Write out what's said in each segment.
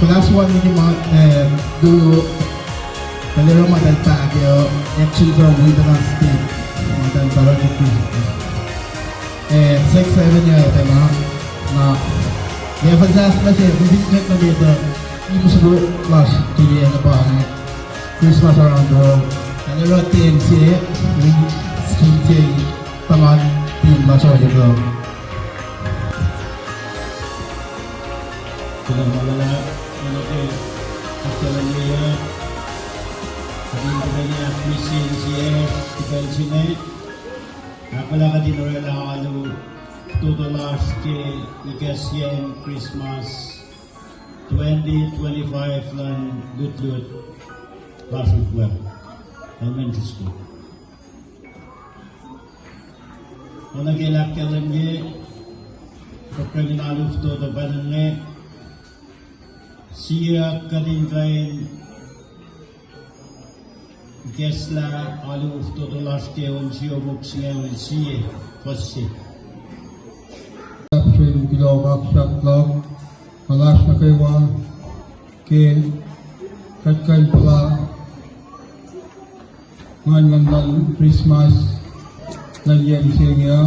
Pengasuhan ini dulu Kalero Madal Pagyo actually from Wittenham State Madal Barangay 6-7 year tema na Evangelize na siya bibigyan na dito yung sulo last 2 years na pa Christmas around the world Kalero TNC CJ Tamag Team Masya dito sudah malala mengenai acara dia Pagkakanya Christian CS kita sini apalagi di Norela alu todo last ke ikasyen Christmas 2025 lan good last well elementary school ona gelak kalange pagkakanya alu todo balange siya kadin kain Gesla alu todo last ke siya buksnya siya pasti Apshin Gilogak Shaklog Malash na kaywa ke Katkay pala ngayon ng Christmas nandiyan siya niya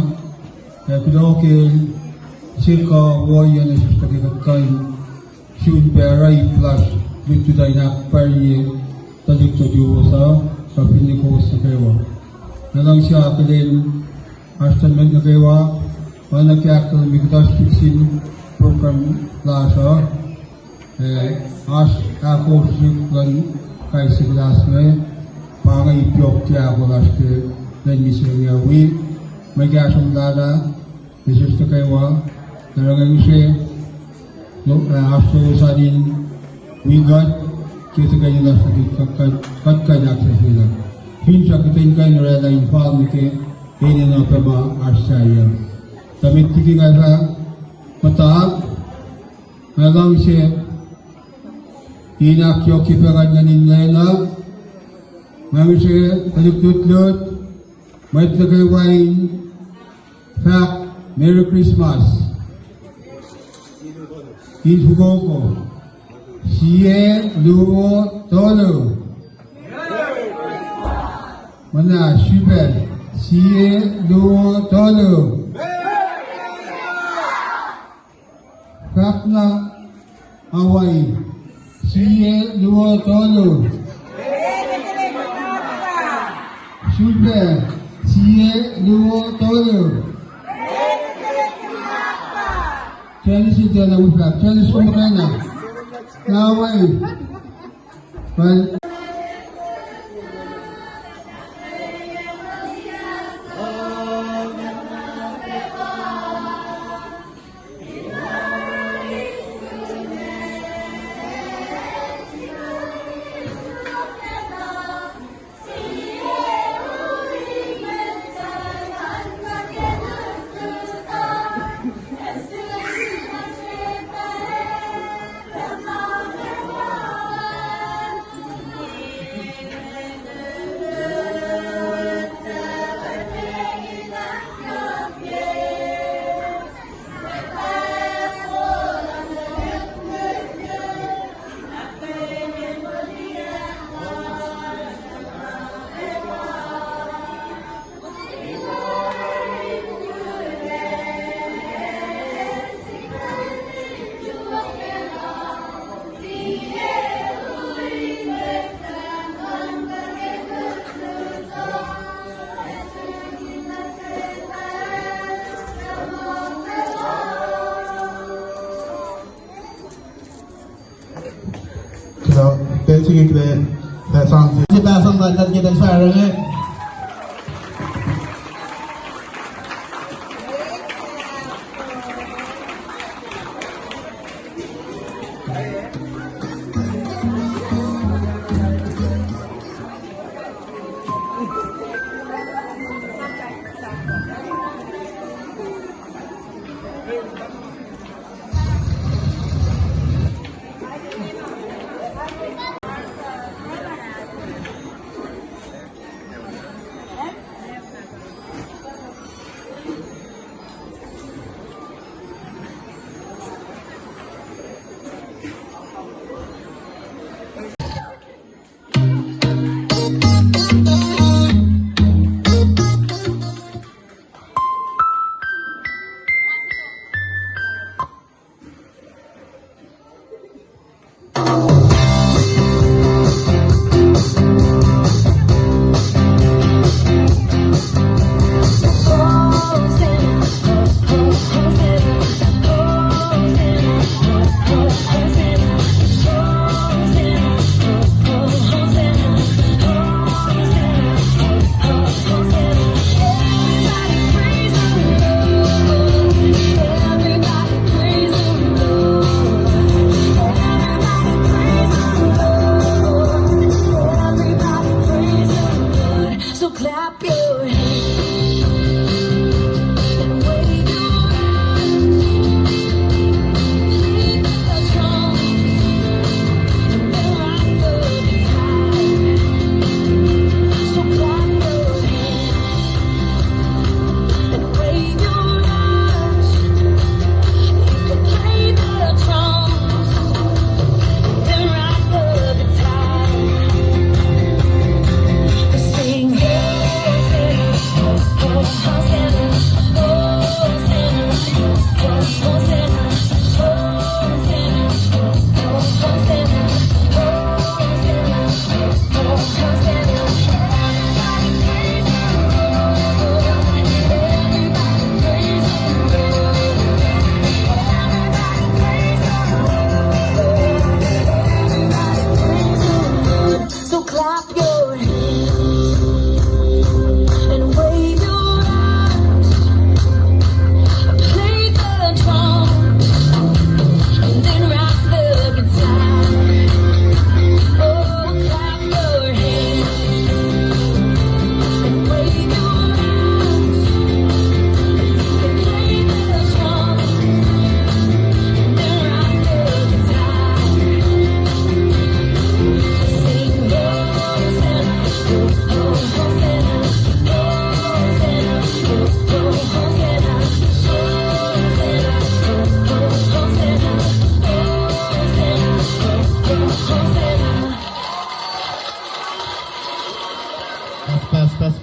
pero ke circa wayan na siya Katkay should be arrive plus with the nak pari tadi tujuh sa piniko sa kaywa nalang siya kalin Ashton med na kaywa wala kaya akal migdas fixing program lasa ako siklan kay siglas me pangay ipyok kaya ako laske dan misalnya wi may kasong lada Jesus na kaywa narangan siya after sarin wigat kita kayo na kat kanya sa sila hinsa kita yung kayo narela yung palm ke kaya na pa ba asyaya damit tiki nga sa mataak nalang siya inakyo kiparan nga ninlayla ngayon siya taluk-tutlot may tagayway fact Merry Christmas Infugoko Siye Luo Tolo Mana Super Siye Luo Tolo Kakna Awai Siye Luo Tolo Super Siye Luo Tolo Chinese itu adalah usah. Chinese pemerintah. Nawai. Baik. Basically, that song is kita sampai dan kita sekarang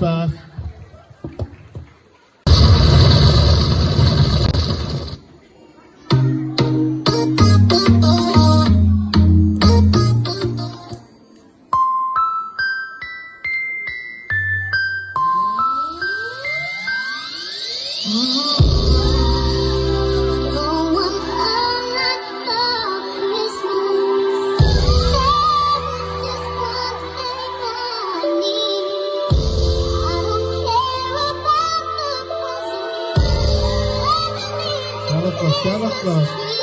Christmas. Santa Claus.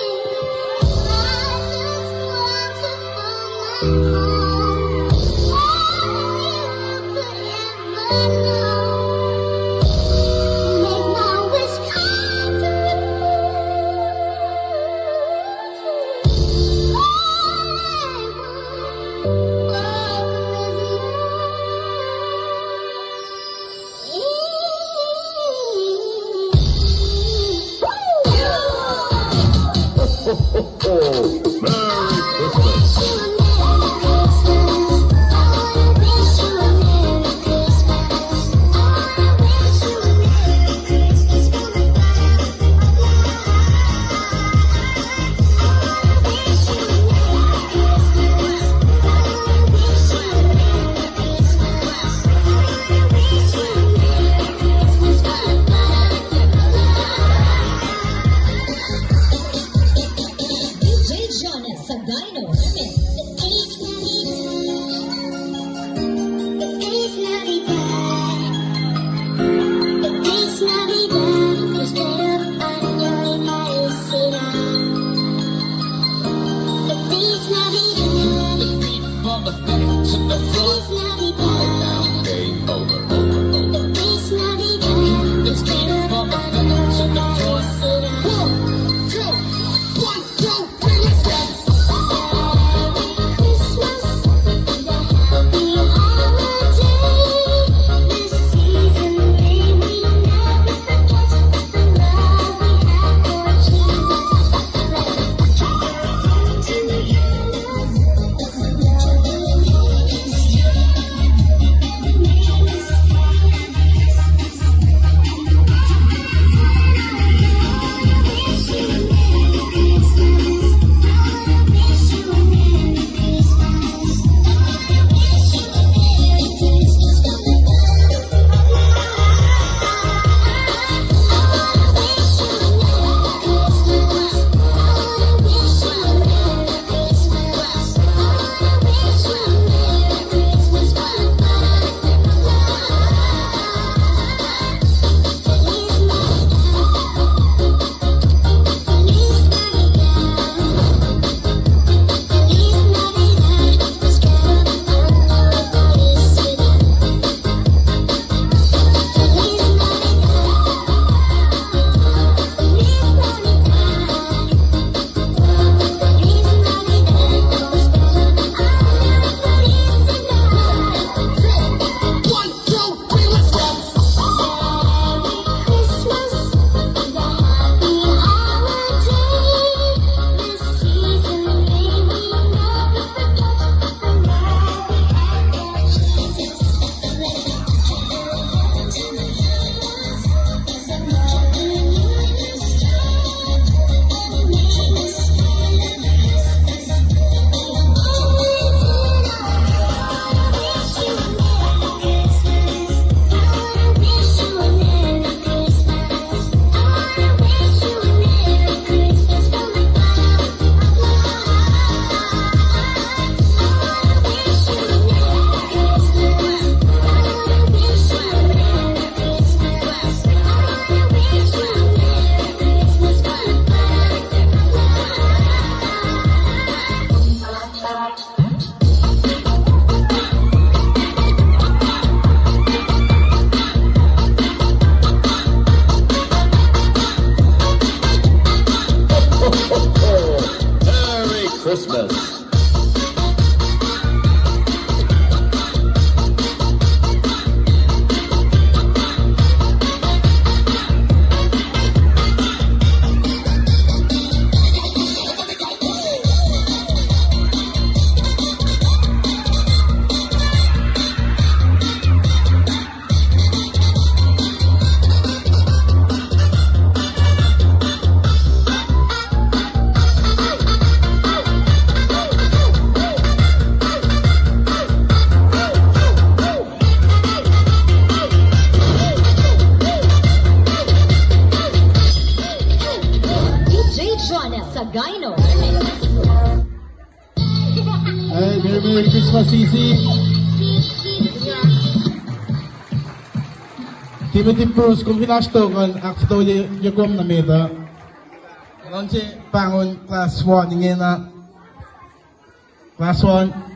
Christmas. Hey, Merry Christmas, Sisi. Timothy Bruce, kung hinashtogan, akto yung na meta. Alam si Pangon Class 1, ingin na. Class 1.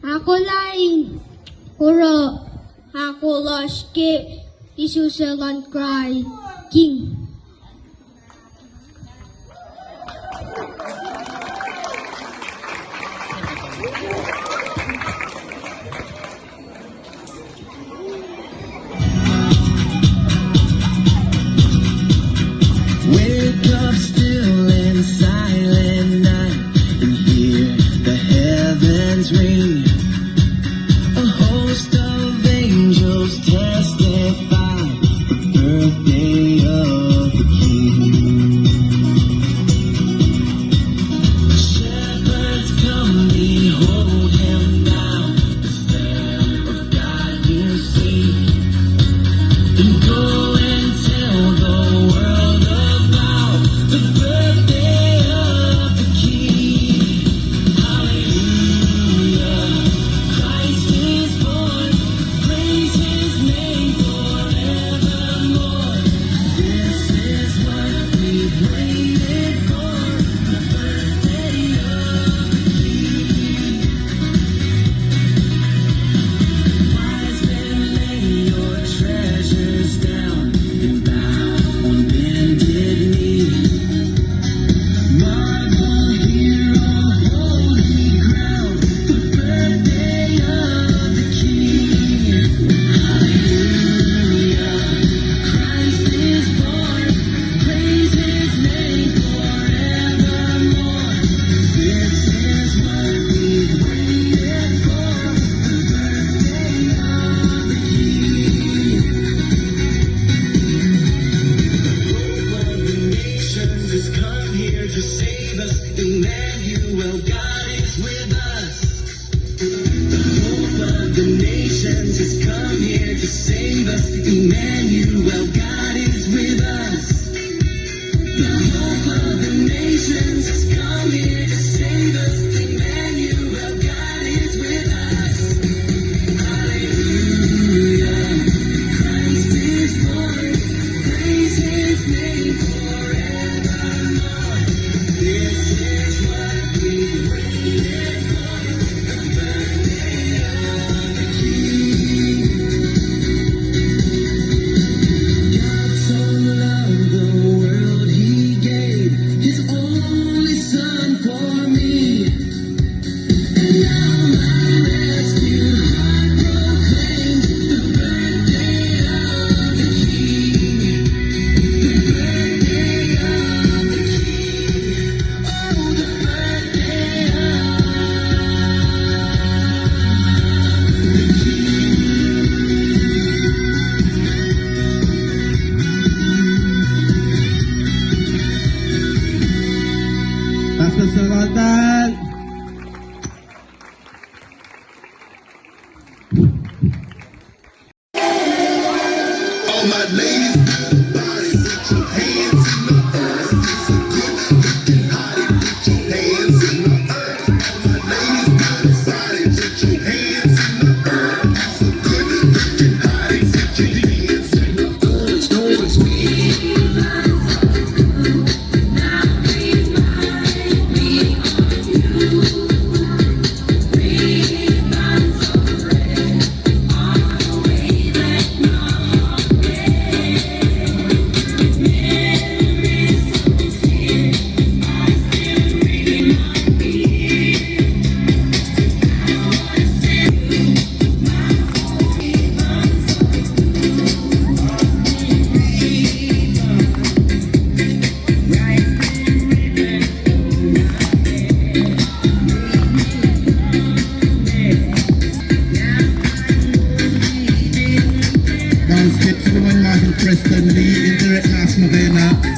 Ako lain, huro, ako loske, isusagan cry, king. Wake up still in silent night and hear the heavens ring. A host of angels testify the birthday of the King. Shepherds come, behold him now, the Lamb of God you see. And go and tell the world about the birthday of the King. Hallelujah. nations has come here to save us. Emmanuel, God is with us. The hope of the nations has come here to save us. Emmanuel, God is with us. Hallelujah, Christ is born. Praise His name forevermore. This is what we waited for, the birthday of the King. God so loved the world, He gave His only Son for me. And now my rescued heart proclaims the birthday of the King. The birthday of the King. Oh, the birthday of the King. Pastor Salatan. All my ladies, body, put your hands in the earth. So good looking hottie, put your hands in the earth. All my ladies, body, put your hands in the earth. So good looking hottie, put your hands in the earth. Downstep to the one Martin Preston Lee, Indirect Mass Novena.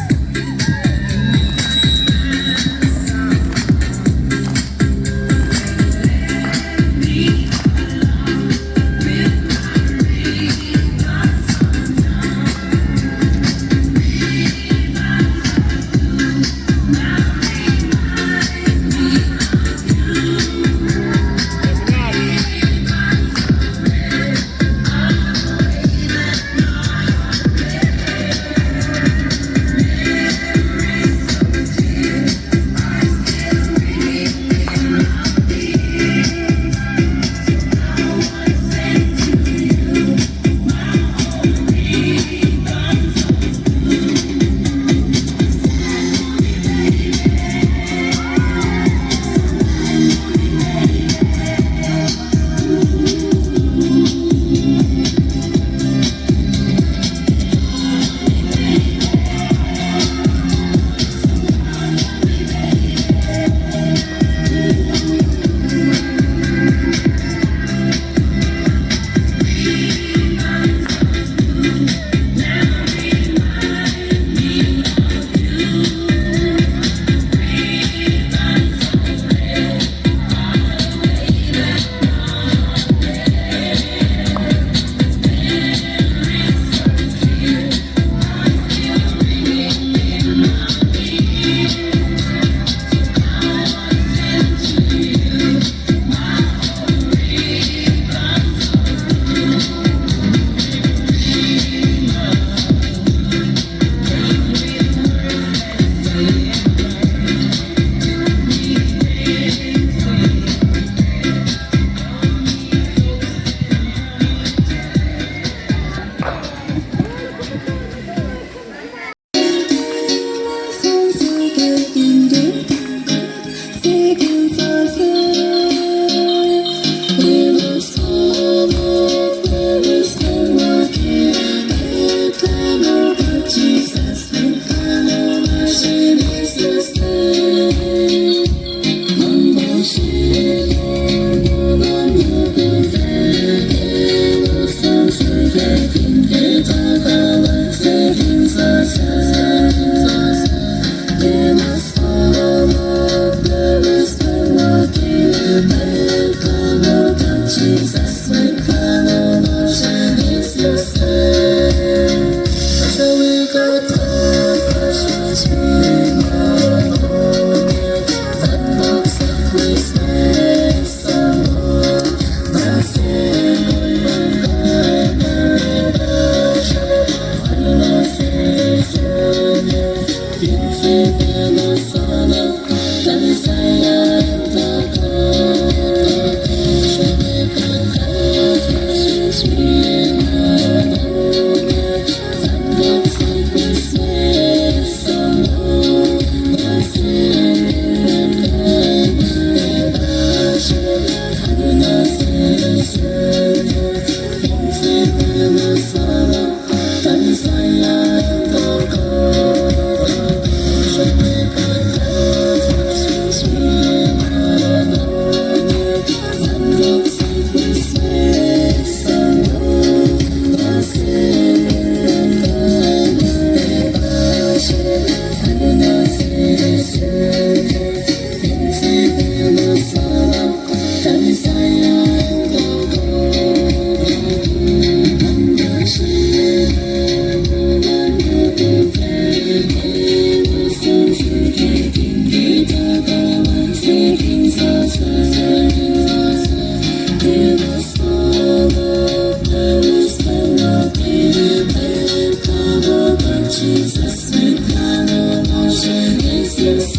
Jesus, we come on, Jesus,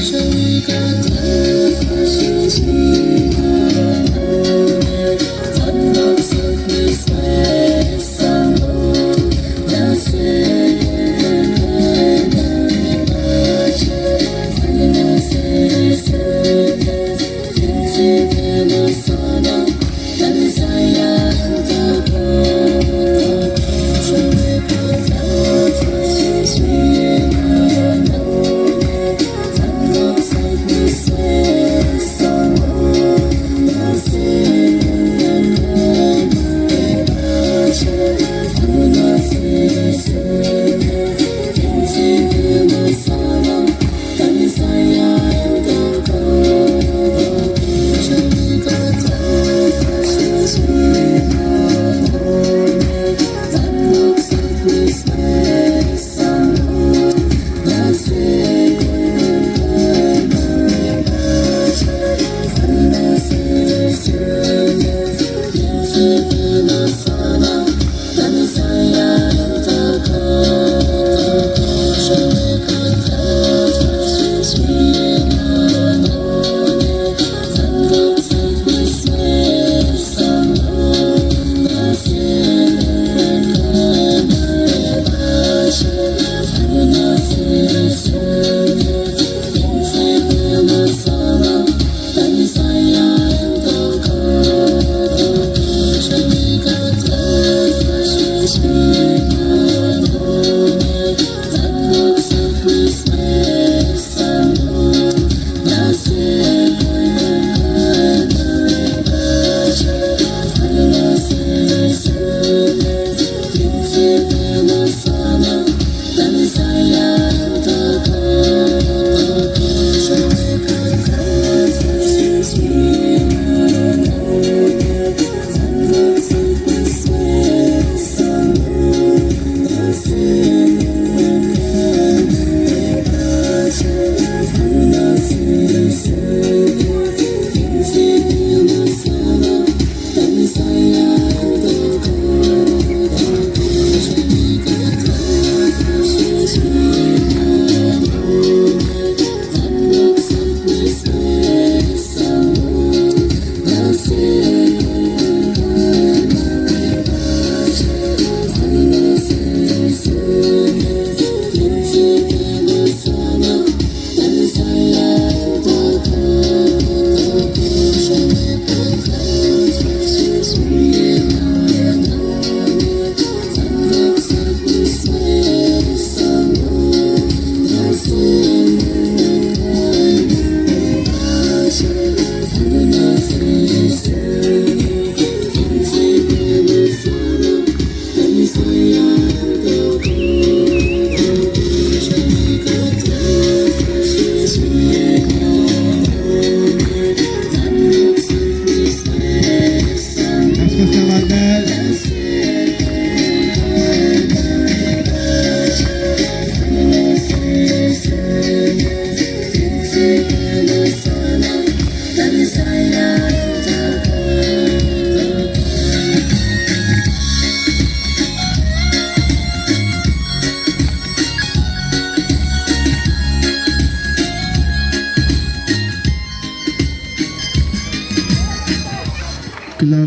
shall we go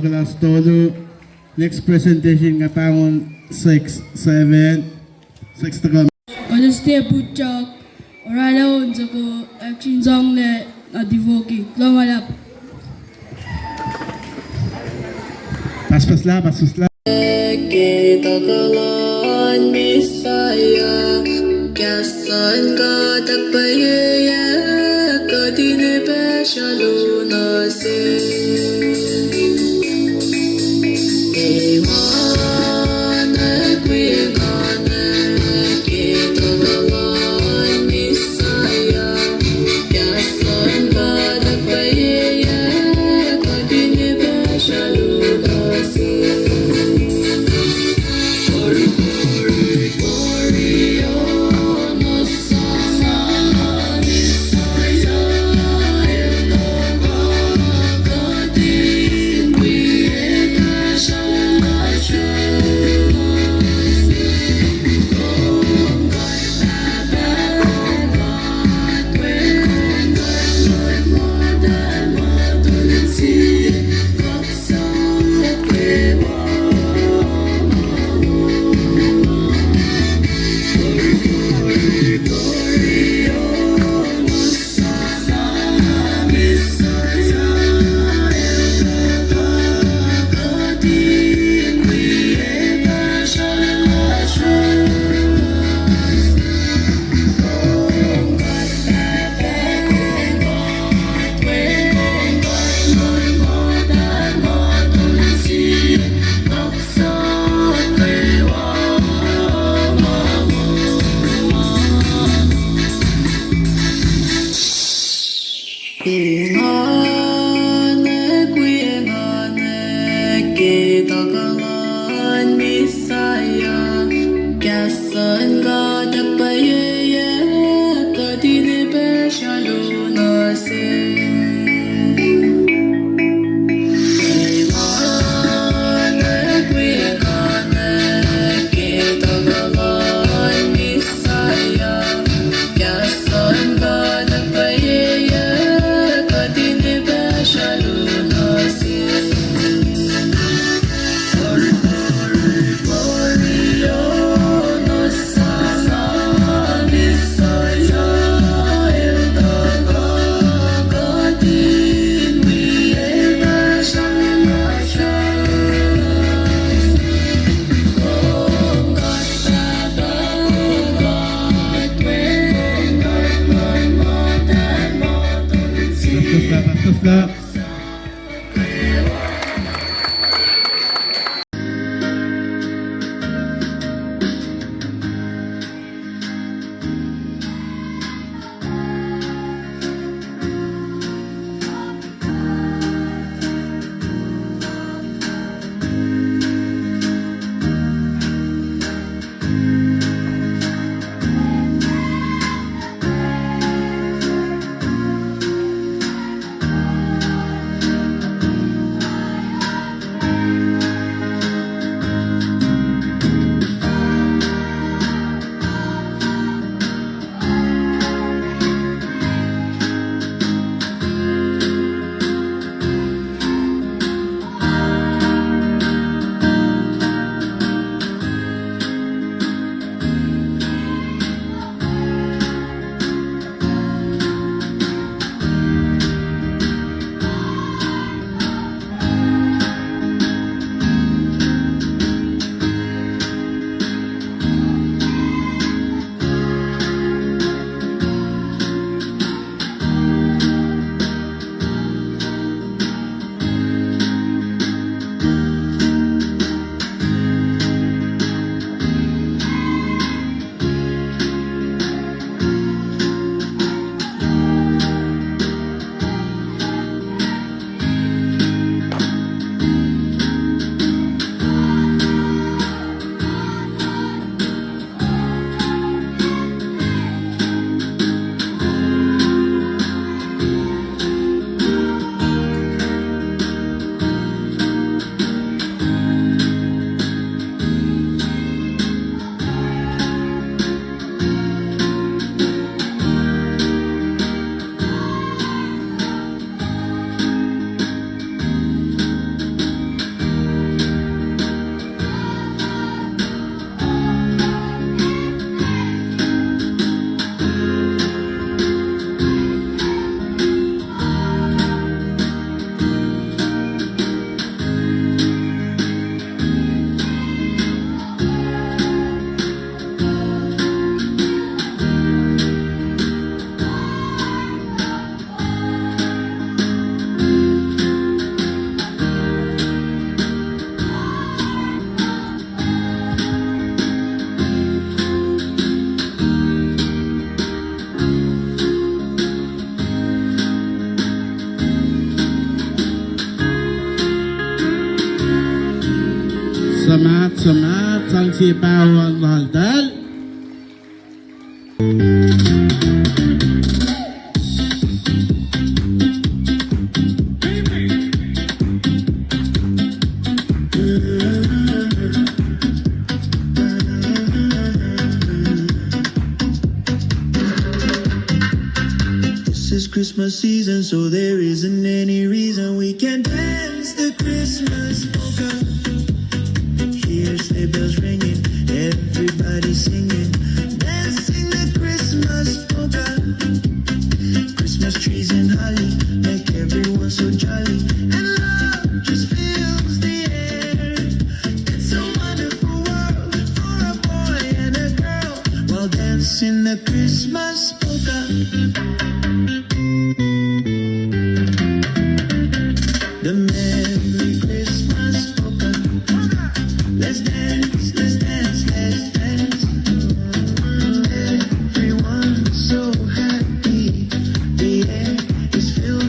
Class todo. Next presentation nga pangon 6, 7, 6 to come. Honesty Butchak, Orala Unzako, Action Song Le, Adivoki, Lomalap. Paspas la. Kita kalan Misaya, Kasan ka takpayaya, Kadinipe shalunase. Ingane kuyengane kitakalan misaya Kasan ka takpayaya Kadinibe siya lunasin Ingane kuyengane kitakalan misaya Kasan ka takpayaya Kadinibe siya lunasin Bastos lang. سمعت تانكي باو الله الدال This is Christmas season, so there isn't any reason we can't dance the Christmas polka. Hear sleigh bells ringing, everybody singing, dancing the Christmas polka. Christmas trees and holly make everyone so jolly, and love just fills the air. It's a wonderful world for a boy and a girl while dancing the Christmas polka. The Merry Christmas polka. Let's dance, let's dance, let's dance. Everyone's so happy. The air is filled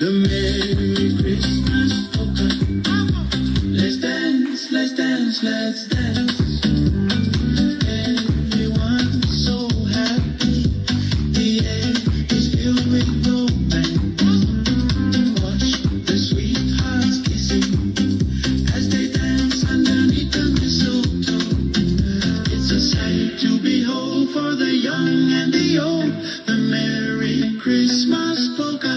The Merry Christmas polka. Let's dance, let's dance, let's dance. Everyone's so happy. The air is filled with romance. Watch the sweethearts kissing as they dance underneath the mistletoe. It's a sight to behold for the young and the old. The Merry Christmas polka.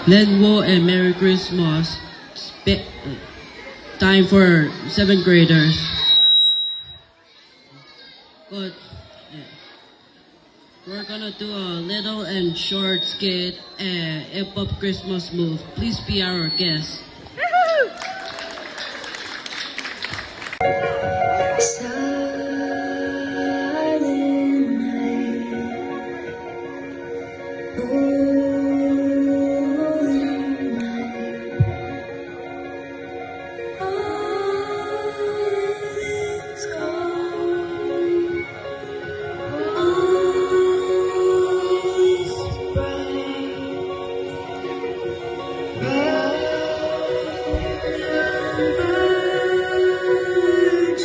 Lenwo and Merry Christmas. Time for 7th graders. Good. Yeah. We're gonna do a little and short skit and hip hop Christmas move. Please be our guest. Birds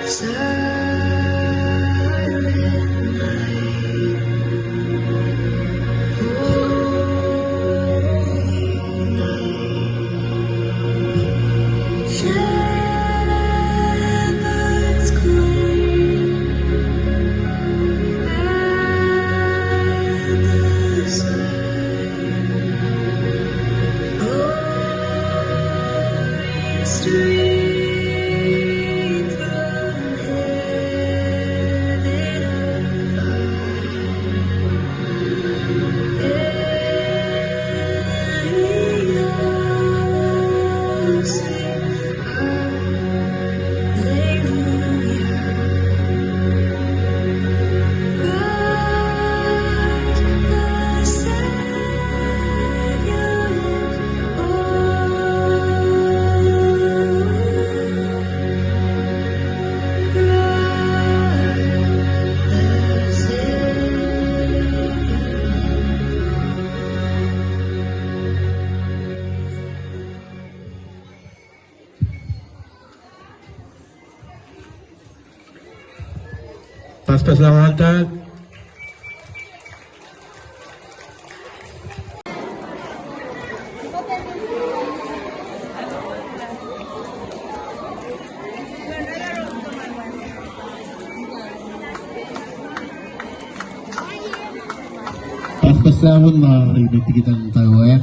Shepherds stream from Paspasalamatan. Paspasalamatan marinig kita ng tayo ya.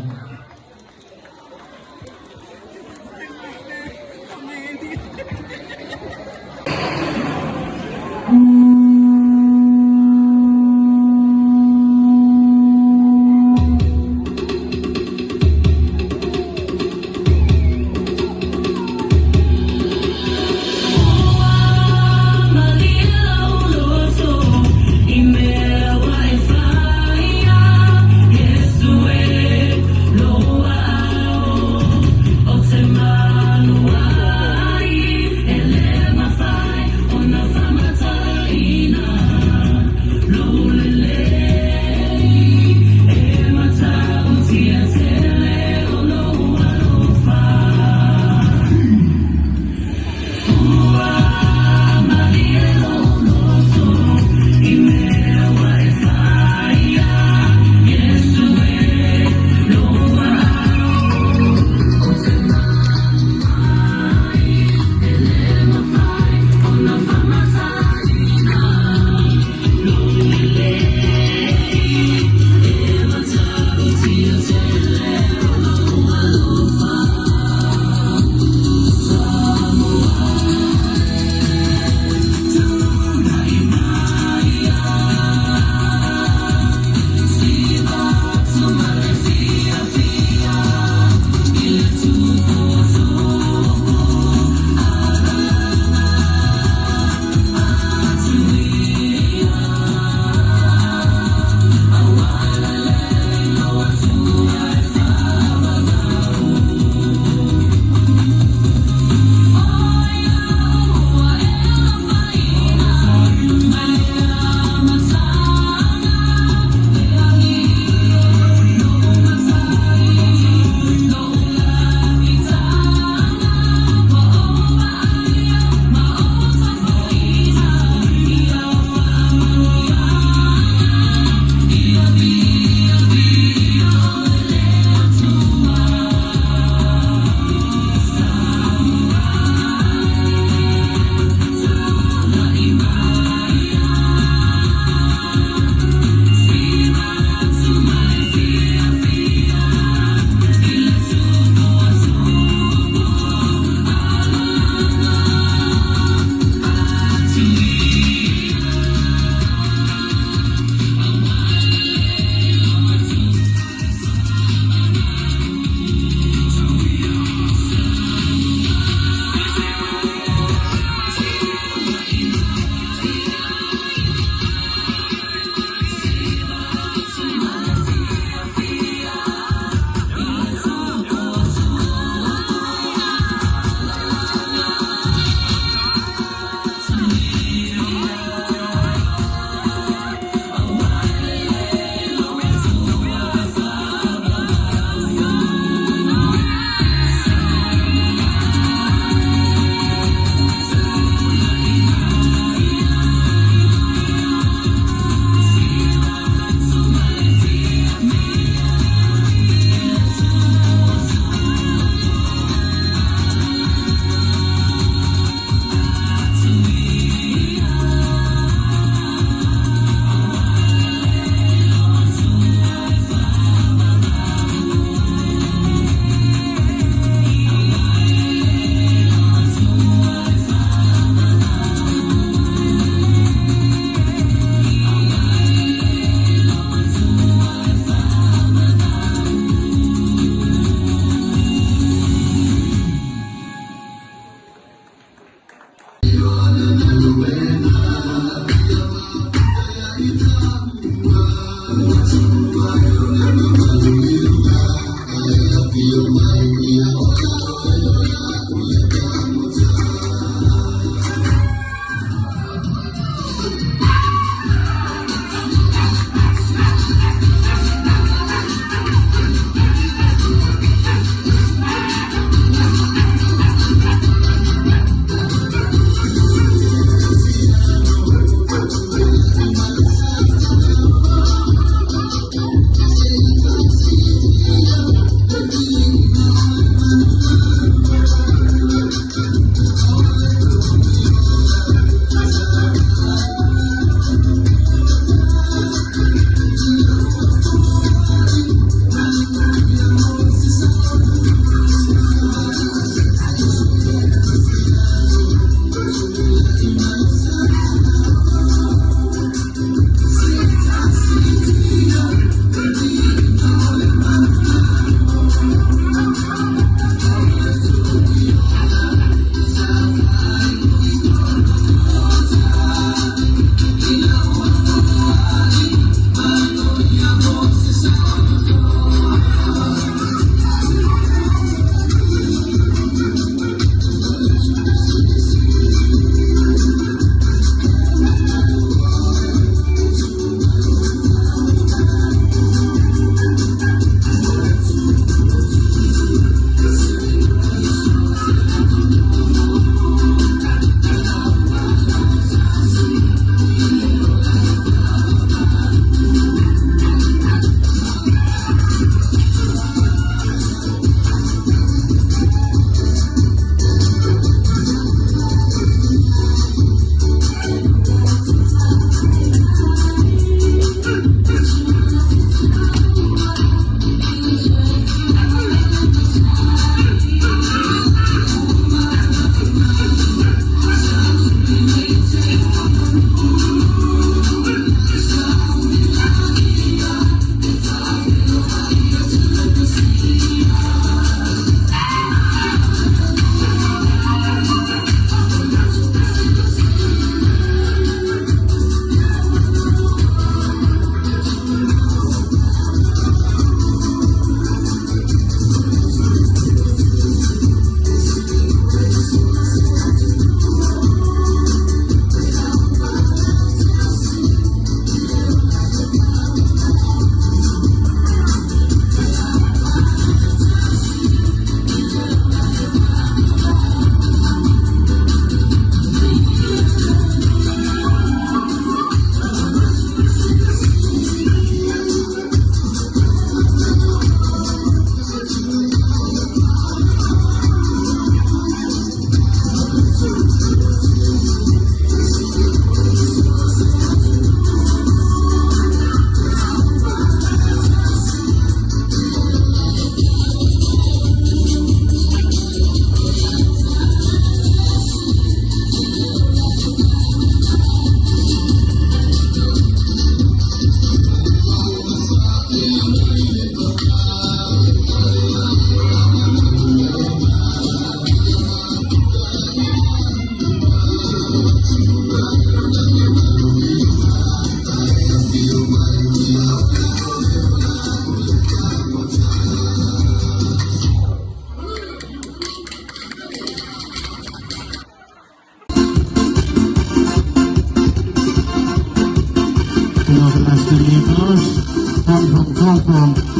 creators come from Hong Kong.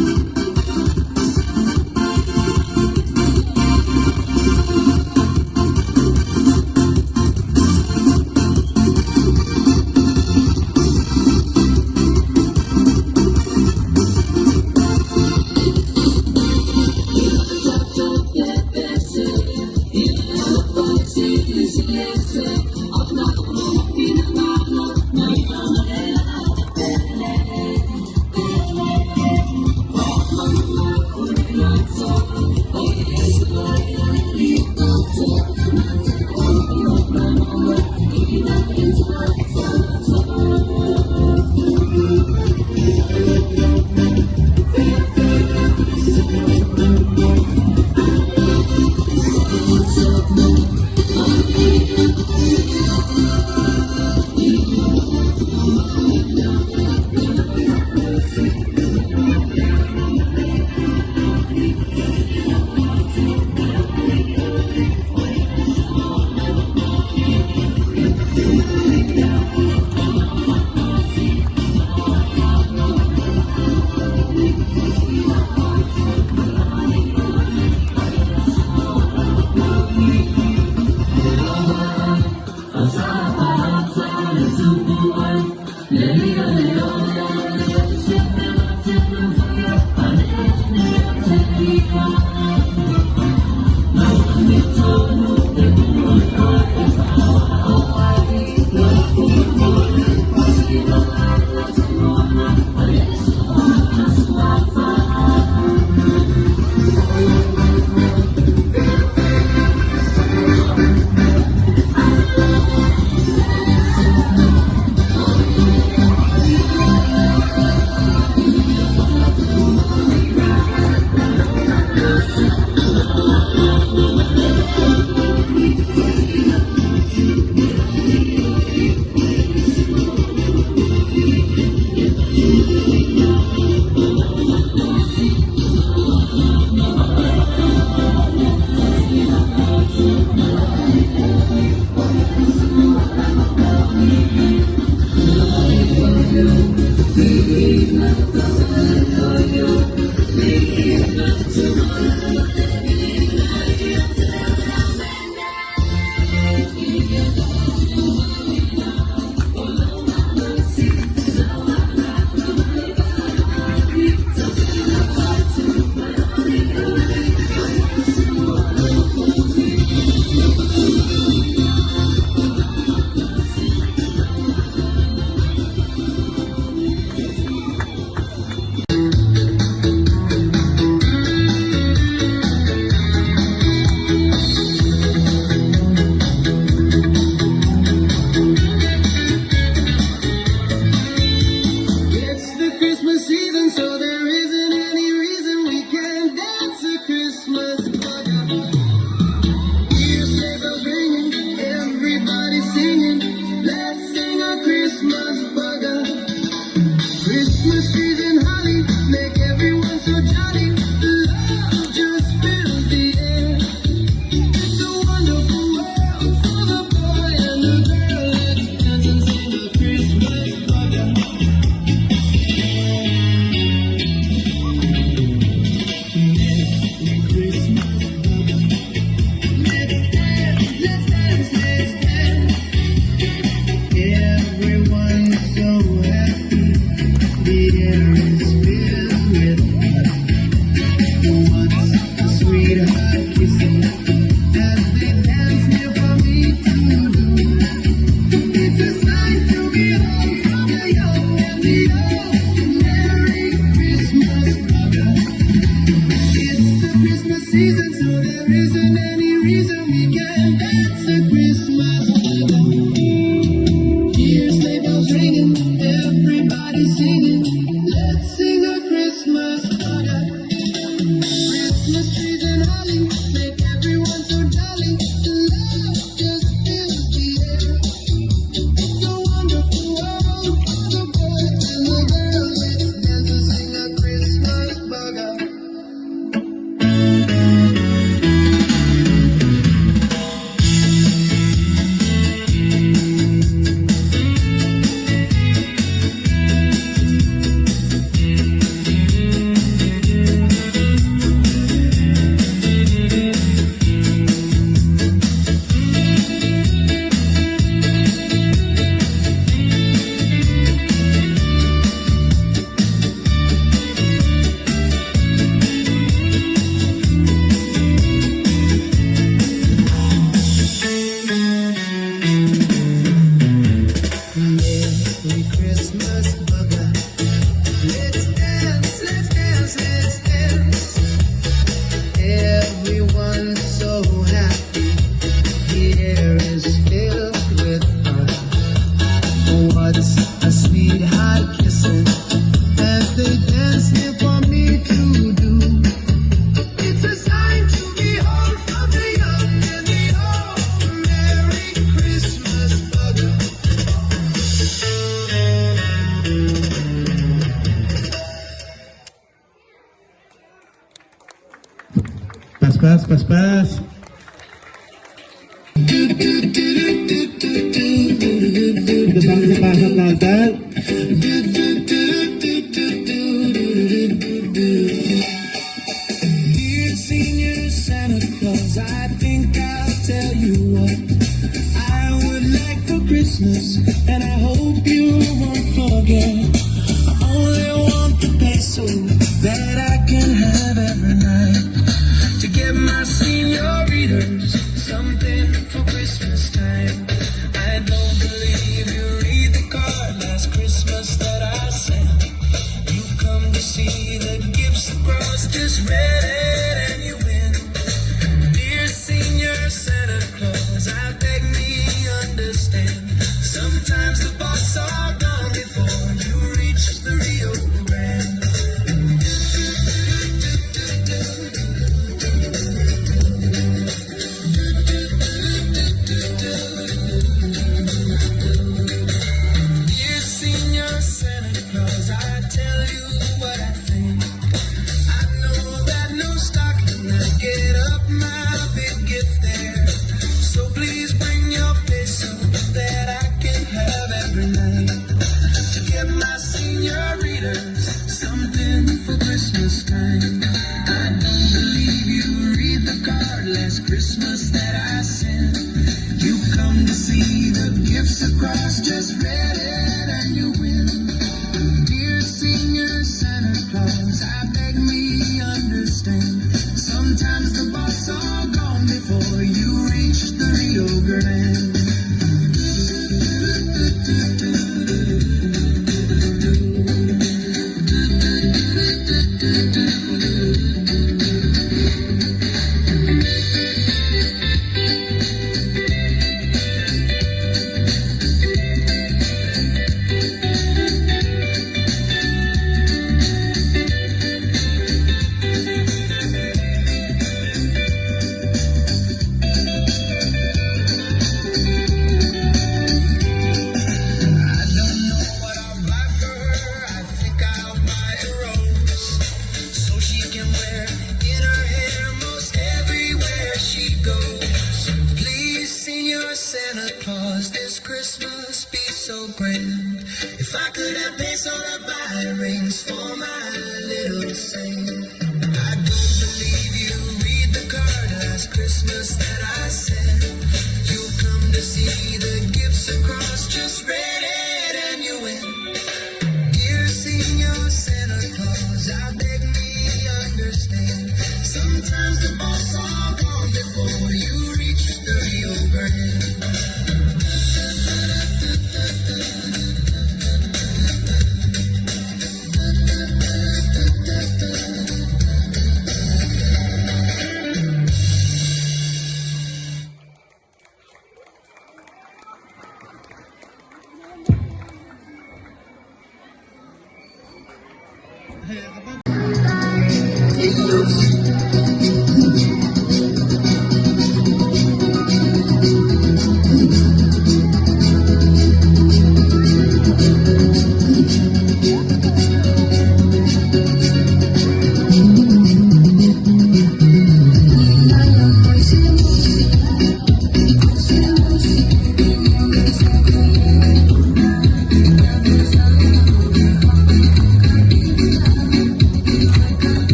pass. Ito bang ipasok natin? Dear Senior Santa Claus, I think I'll tell you what I would like for Christmas, and I hope you won't forget. I only want the peso that I can have every night to get my senioritas something for Christmas time. I don't believe you read the card last Christmas that I sent. You come to see the gifts across, just read it and you win. Dear Senior Santa Claus, I beg me understand. Sometimes the boss are gone before you reach the Rio Grande. Dear Senior Santa Claus, I tell you what I think. I know that no stocking will get up my big gift there. So please bring your peso that I can have every night to get my senioritas something for Christmas time. I don't believe you read the card last Christmas that I sent. You come to see the gifts across, just read it and you win. Dear Senior Santa Claus, I beg me understand. Sometimes the boss are gone before you reach the Rio Grande. I don't know what I'll buy for her. I think I'll buy a rose so she can wear in her hair most everywhere she goes. Please, Senior Santa Claus, this Christmas be so grand. If I could have peso to buy rings for my little saint. I don't believe you read the card last Christmas that I sent. You come to see the gifts across, just read it and you win. Dear Senior Santa Claus, I beg me understand. Sometimes the boss are gone before you reach the Rio Grande.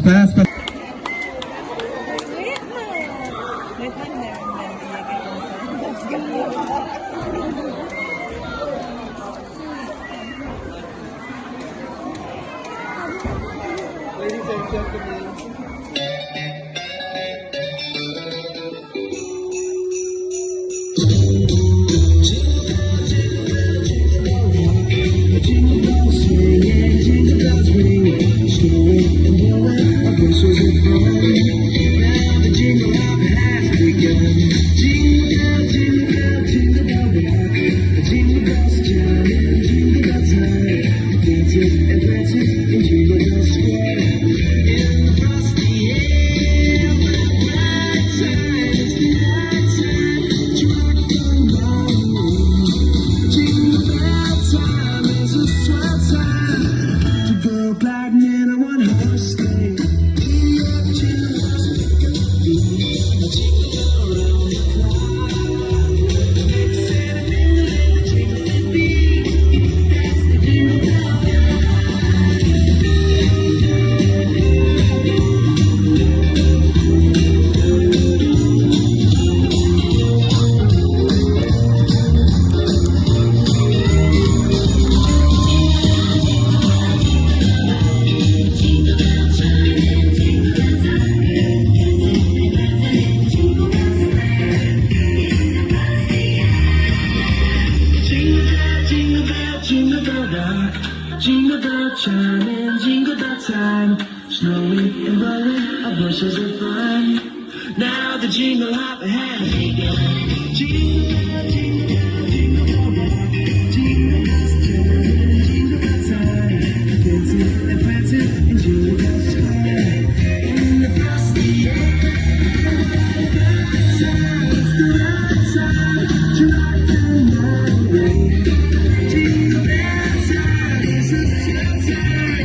pass. Jingle bell chiming, jingle bell time. Snowing and blowing, our bushels of fun. Now the jingle hop has begun. Jingle bell, jingle bell, jingle bell rock. Jingle bells chiming, jingle bell time. Dancing and prancing in Jingle Bell Square. In the frosty air, it's the right time to ride the night away. Jingle bell time is a good time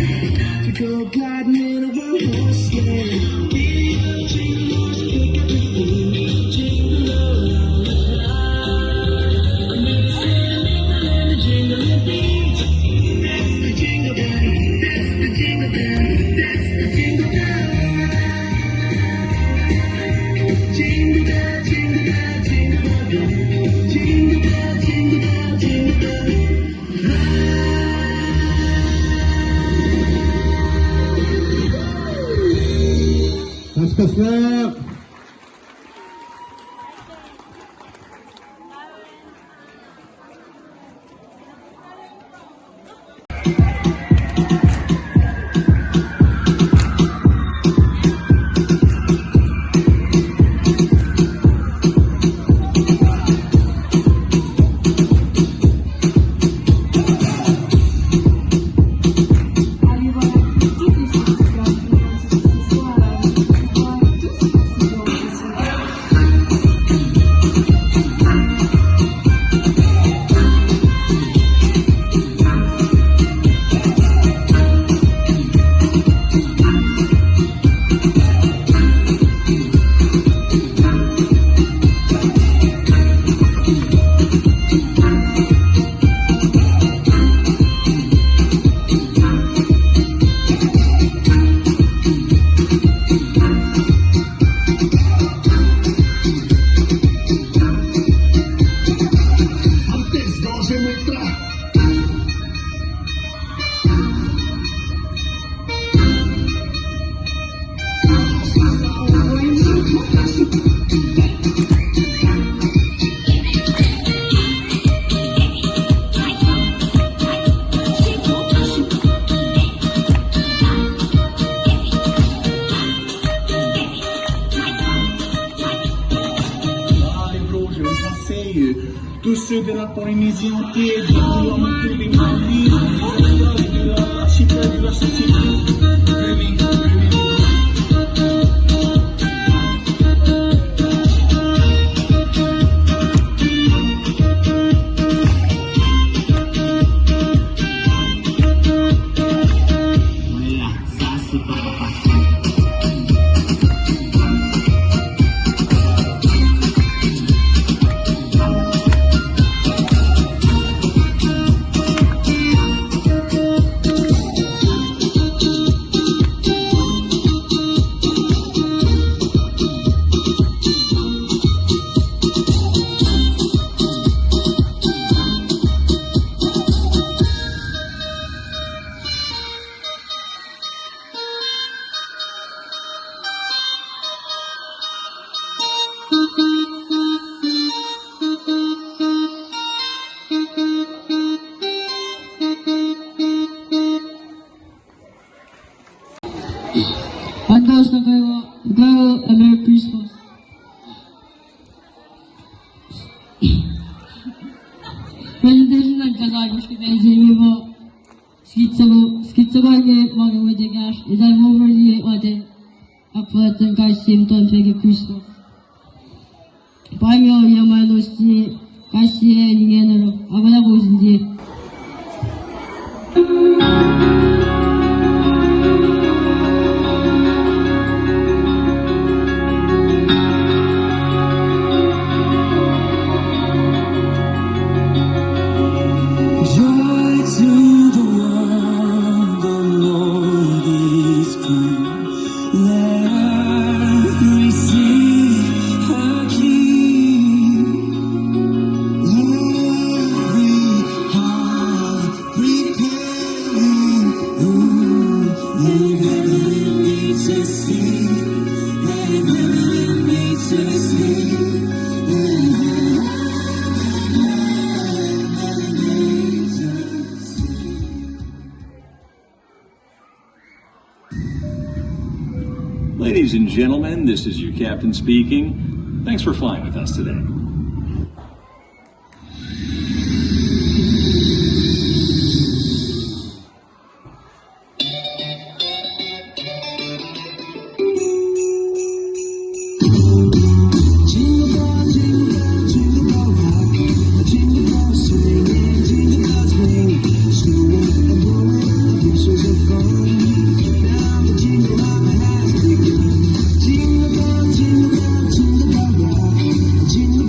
to go gliding in a one-horse sleigh. Giddy up, jingle horse, pick up your feet. Jingle all the way. A mingle and a jingling beat. That's the jingle bell, that's the jingle bell, that's the jingle bell. Jingle bell, jingle bell, jingle bell rock. Jingle bell, jingle bell, jingle bell. Pass. Antes no se muestra. Hoje eu passeio do sul de la Polynésie entière, de l'homme de l'Italie, de l'archipel de la Sicile. Advance na kayo a Merry Christmas. Presentation nagkasagos kita sa inyo po. Skitsabagay mga wajagas. Idan mo verli ote. Apatan kay Simpton Fegi Christmas. Panyo yamanos ni kasi ningenero. Abala ko sinji. Joy to the world, the Lord is come. Let earth receive her King. Every heart prepare. Let heaven meet to see. Let heaven meet to see. Ladies and gentlemen, this is your captain speaking. Thanks for flying with us today. Jingle bell, jingle bell, jingle bell rock. Jingle bells swinging, jingle bells ring. Snowing and blowing, bushels of fun. Now the jingle hop has begun. Jingle bell, jingle bell, jingle bell rock. Jingle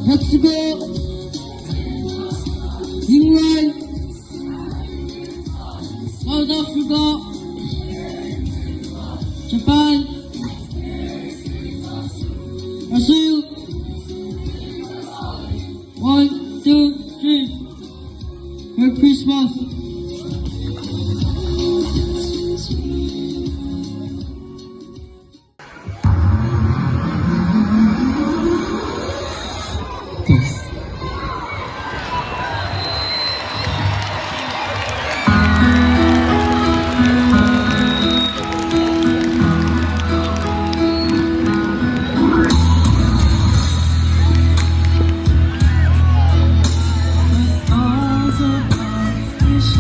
Mexico, England, South Africa, Japan, Brazil. 1, 2, 3. Merry Christmas. All's about is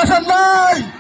Sanlay!